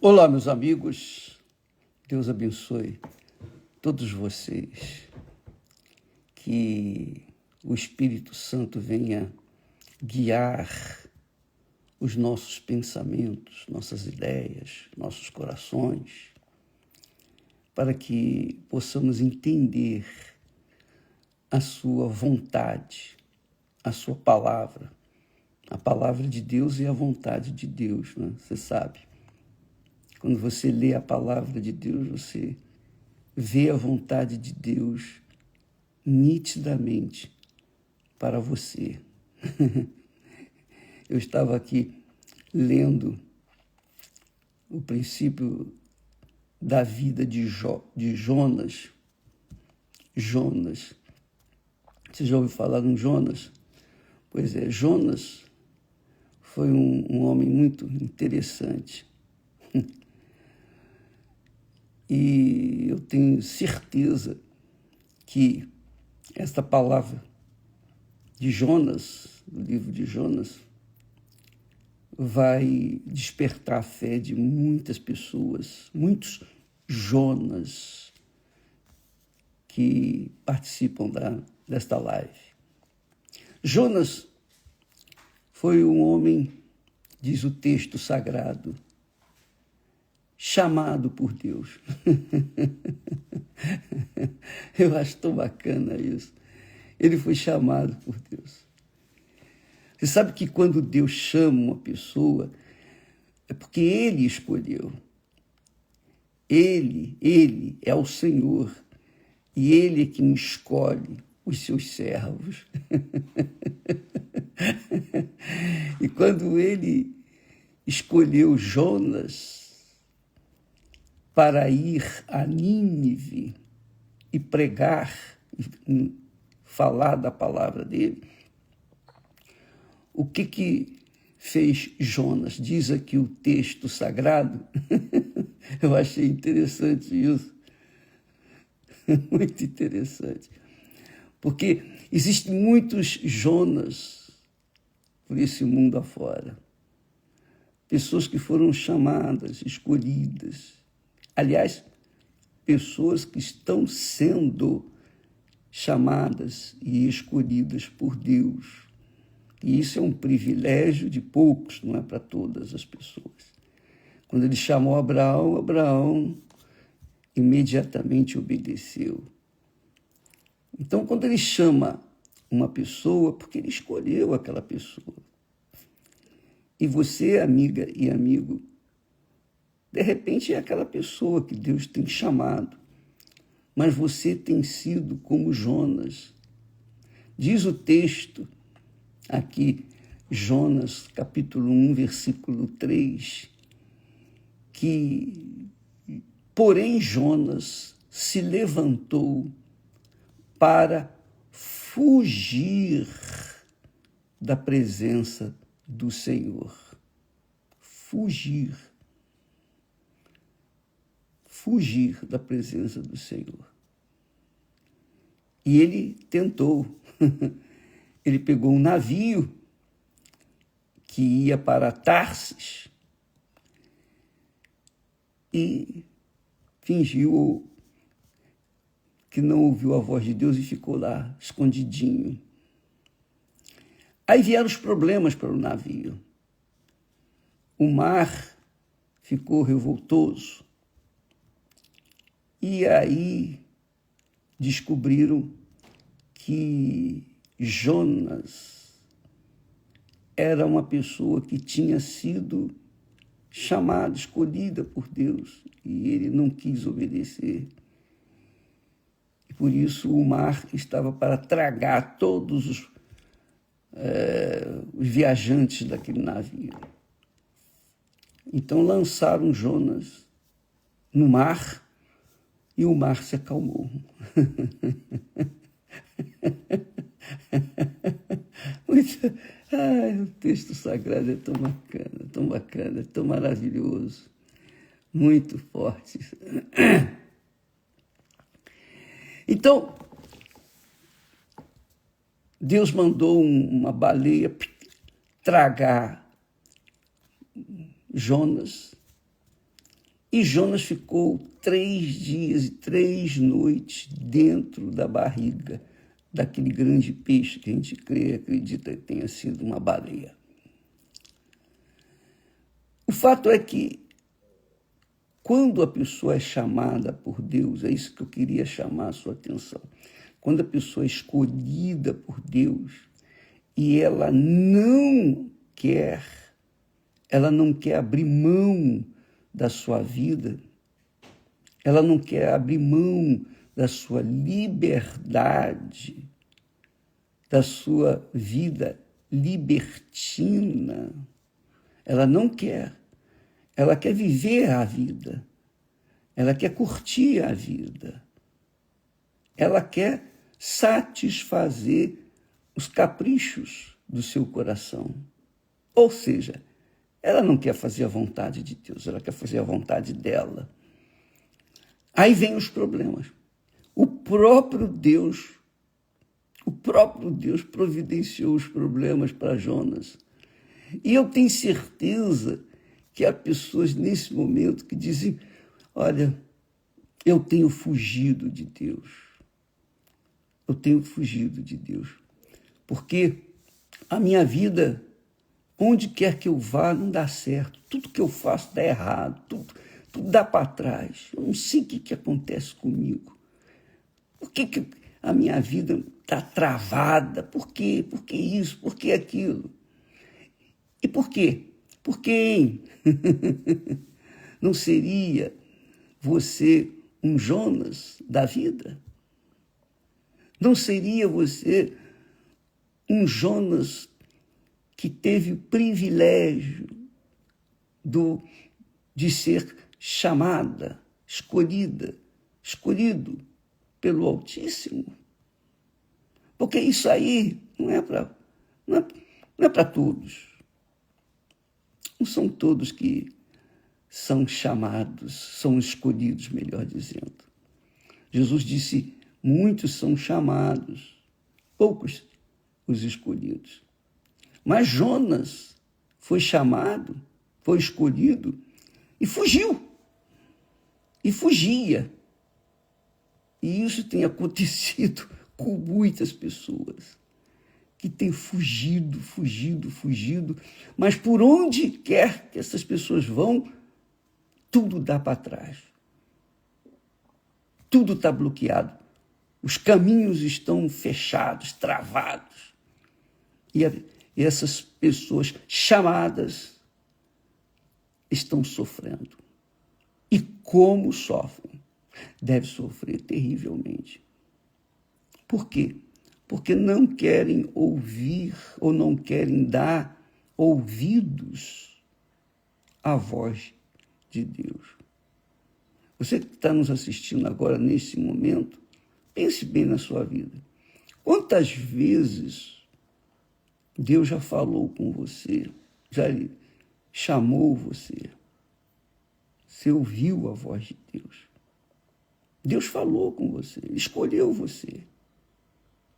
Olá, meus amigos, Deus abençoe todos vocês, que o Espírito Santo venha guiar os nossos pensamentos, nossas ideias, nossos corações, para que possamos entender a sua vontade, a sua palavra. A palavra de Deus é a vontade de Deus, né? Você sabe. Quando você lê a palavra de Deus, você vê a vontade de Deus nitidamente para você. Eu estava aqui lendo o princípio da vida de Jonas. Jonas. Você já ouviu falar em Jonas? Pois é, Jonas foi um homem muito interessante. E eu tenho certeza que esta palavra de Jonas, do livro de Jonas, vai despertar a fé de muitas pessoas, muitos Jonas que participam desta live. Jonas foi um homem, diz o texto sagrado, chamado por Deus. Eu acho tão bacana isso. Ele foi chamado por Deus. Você sabe que quando Deus chama uma pessoa, é porque Ele escolheu. Ele é o Senhor. E Ele é quem escolhe os seus servos. E quando Ele escolheu Jonas para ir a Nínive e pregar, e falar da palavra dele, o que fez Jonas? Diz aqui o texto sagrado. Eu achei interessante isso. Muito interessante. Porque existem muitos Jonas por esse mundo afora. Pessoas que foram chamadas, escolhidas. Aliás, pessoas que estão sendo chamadas e escolhidas por Deus. E isso é um privilégio de poucos, não é para todas as pessoas. Quando ele chamou Abraão, Abraão imediatamente obedeceu. Então, quando ele chama uma pessoa, porque ele escolheu aquela pessoa. E você, amiga e amigo, de repente é aquela pessoa que Deus tem chamado, mas você tem sido como Jonas. Diz o texto aqui, Jonas, capítulo 1, versículo 3, que, porém, Jonas se levantou para fugir da presença do Senhor. Fugir da presença do Senhor. E ele tentou. Ele pegou um navio que ia para Tarsis e fingiu que não ouviu a voz de Deus e ficou lá, escondidinho. Aí vieram os problemas para o navio. O mar ficou revoltoso. E aí descobriram que Jonas era uma pessoa que tinha sido chamada, escolhida por Deus, e ele não quis obedecer. E por isso o mar estava para tragar todos os viajantes daquele navio. Então lançaram Jonas no mar e o mar se acalmou. O texto sagrado é tão bacana, é tão maravilhoso, muito forte. Então, Deus mandou uma baleia tragar Jonas E Jonas ficou 3 dias e 3 noites dentro da barriga daquele grande peixe que a gente acredita que tenha sido uma baleia. O fato é que, quando a pessoa é chamada por Deus, é isso que eu queria chamar a sua atenção, quando a pessoa é escolhida por Deus e ela não quer abrir mão da sua vida, ela não quer abrir mão da sua liberdade, da sua vida libertina. Ela não quer. Ela quer viver a vida. Ela quer curtir a vida. Ela quer satisfazer os caprichos do seu coração. Ou seja, ela não quer fazer a vontade de Deus, ela quer fazer a vontade dela. Aí vem os problemas. O próprio Deus providenciou os problemas para Jonas. E eu tenho certeza que há pessoas nesse momento que dizem, olha, eu tenho fugido de Deus. Eu tenho fugido de Deus. Porque a minha vida, onde quer que eu vá, não dá certo. Tudo que eu faço dá errado. Tudo dá para trás. Eu não sei o que acontece comigo. Por que a minha vida está travada? Por quê? Por que isso? Por que aquilo? E por quê? Por quê? Não seria você um Jonas da vida? Não seria você um Jonas que teve o privilégio de ser chamada, escolhido pelo Altíssimo? Porque isso aí não é para todos. Não são todos que são chamados, são escolhidos, melhor dizendo. Jesus disse, muitos são chamados, poucos os escolhidos. Mas Jonas foi chamado, foi escolhido e fugiu. E fugia. E isso tem acontecido com muitas pessoas que têm fugido, mas por onde quer que essas pessoas vão, tudo dá para trás. Tudo está bloqueado. Os caminhos estão fechados, travados. E essas pessoas chamadas estão sofrendo. E como sofrem? Deve sofrer terrivelmente. Por quê? Porque não querem ouvir ou não querem dar ouvidos à voz de Deus. Você que está nos assistindo agora, nesse momento, pense bem na sua vida. Quantas vezes Deus já falou com você, já chamou você? Você ouviu a voz de Deus. Deus falou com você, escolheu você.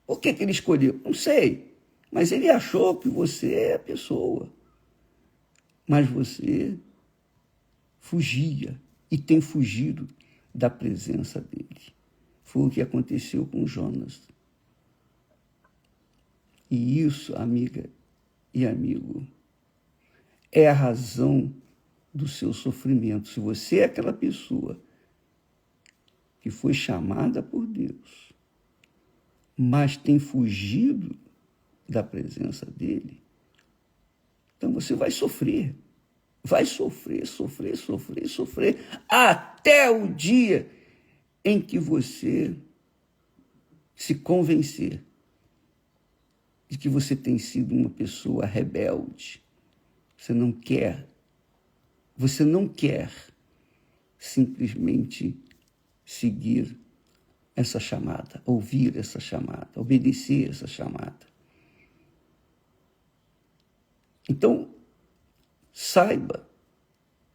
Por que ele escolheu? Não sei, mas ele achou que você é a pessoa. Mas você fugia e tem fugido da presença dele. Foi o que aconteceu com Jonas. E isso, amiga e amigo, é a razão do seu sofrimento. Se você é aquela pessoa que foi chamada por Deus, mas tem fugido da presença dele, então você vai sofrer. Vai sofrer, até o dia em que você se convencer de que você tem sido uma pessoa rebelde. Você não quer simplesmente seguir essa chamada, ouvir essa chamada, obedecer essa chamada. Então, saiba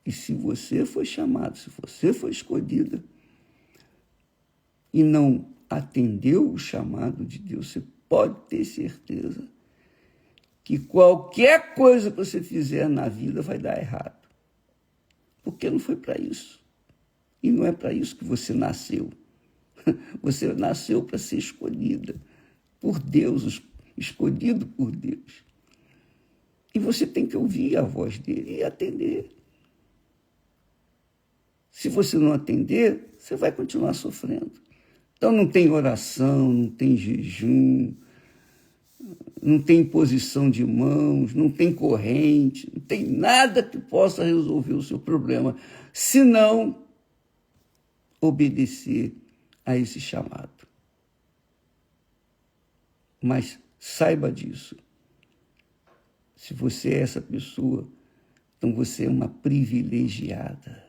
que se você foi chamado, se você foi escolhida e não atendeu o chamado de Deus, você pode ter certeza que qualquer coisa que você fizer na vida vai dar errado. Porque não foi para isso. E não é para isso que você nasceu. Você nasceu para ser escolhida por Deus, escolhido por Deus. E você tem que ouvir a voz dele e atender. Se você não atender, você vai continuar sofrendo. Então não tem oração, não tem jejum, não tem imposição de mãos, não tem corrente, não tem nada que possa resolver o seu problema, senão obedecer a esse chamado. Mas saiba disso. Se você é essa pessoa, então você é uma privilegiada.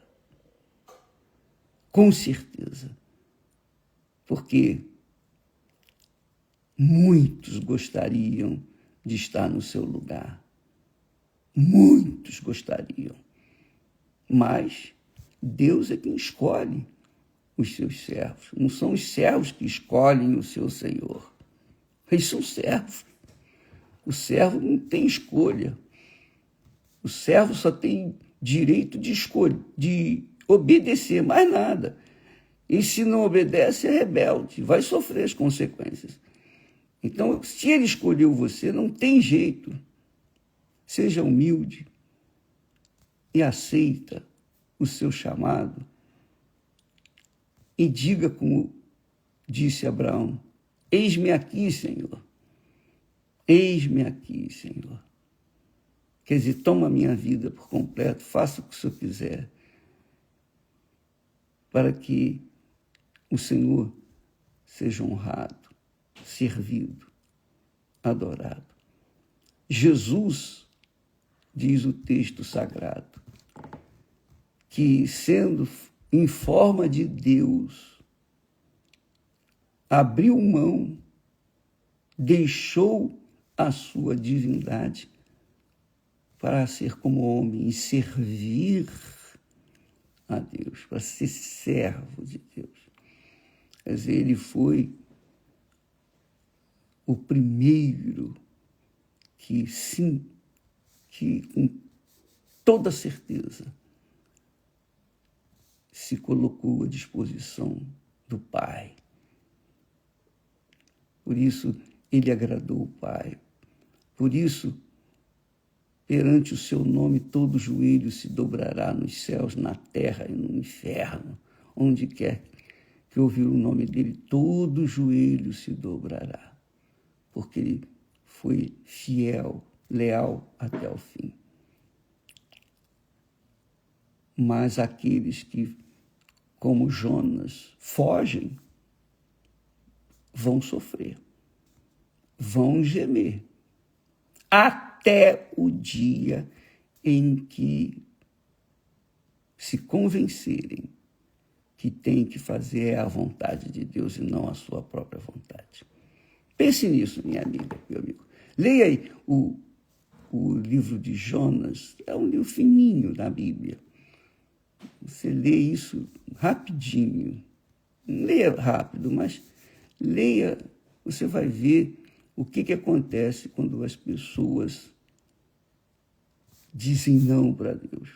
Com certeza. Porque muitos gostariam de estar no seu lugar. Muitos gostariam. Mas Deus é quem escolhe os seus servos. Não são os servos que escolhem o seu Senhor. Eles são servos. O servo não tem escolha. O servo só tem direito de obedecer, mais nada. E se não obedece, é rebelde, vai sofrer as consequências. Então, se ele escolheu você, não tem jeito. Seja humilde e aceita o seu chamado e diga como disse Abraão: eis-me aqui, Senhor. Eis-me aqui, Senhor. Quer dizer, toma a minha vida por completo, faça o que o Senhor quiser, para que o Senhor seja honrado, servido, adorado. Jesus, diz o texto sagrado, que sendo em forma de Deus, abriu mão, deixou a sua divindade para ser como homem e servir a Deus, para ser servo de Deus. Quer dizer, ele foi o primeiro que, sim, que com toda certeza se colocou à disposição do Pai. Por isso, ele agradou o Pai. Por isso, perante o seu nome, todo joelho se dobrará nos céus, na terra e no inferno. Onde quer que ouvir o nome dele, todo joelho se dobrará. Porque ele foi fiel, leal até o fim. Mas aqueles que, como Jonas, fogem, vão sofrer, vão gemer, até o dia em que se convencerem que tem que fazer a vontade de Deus e não a sua própria vontade. Pense nisso, minha amiga, meu amigo. Leia aí o livro de Jonas, é um livro fininho da Bíblia. Você lê isso rapidinho. Não leia rápido, mas leia, você vai ver o que acontece quando as pessoas dizem não para Deus.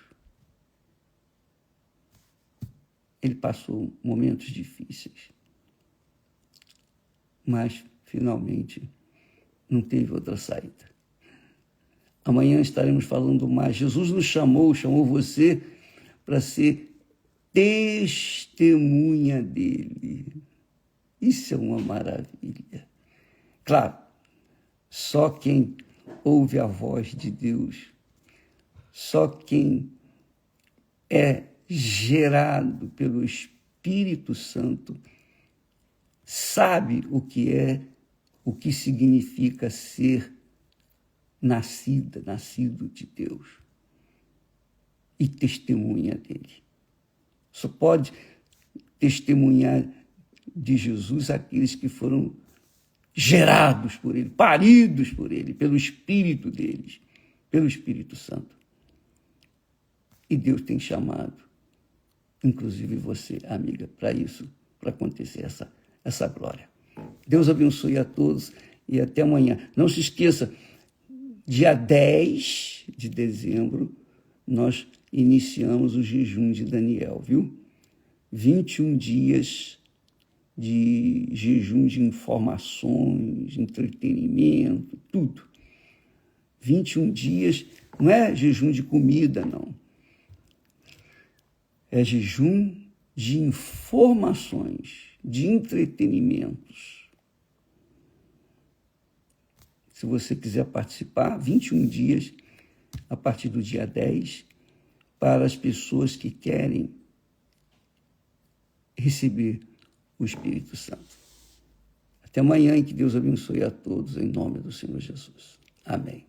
Ele passou momentos difíceis, mas finalmente não teve outra saída. Amanhã estaremos falando mais. Jesus nos chamou você para ser testemunha dele. Isso é uma maravilha. Claro, só quem ouve a voz de Deus, só quem é gerado pelo Espírito Santo, sabe o que significa ser nascido de Deus e testemunha dele. Só pode testemunhar de Jesus aqueles que foram gerados por ele, paridos por ele, pelo Espírito deles, pelo Espírito Santo. E Deus tem chamado, inclusive você, amiga, para isso, para acontecer essa glória. Deus abençoe a todos e até amanhã. Não se esqueça, dia 10 de dezembro, nós iniciamos o jejum de Daniel, viu? 21 dias de jejum de informações, entretenimento, tudo. 21 dias, não é jejum de comida, não. É jejum de informações, de entretenimentos. Se você quiser participar, 21 dias, a partir do dia 10, para as pessoas que querem receber o Espírito Santo. Até amanhã, e que Deus abençoe a todos, em nome do Senhor Jesus. Amém.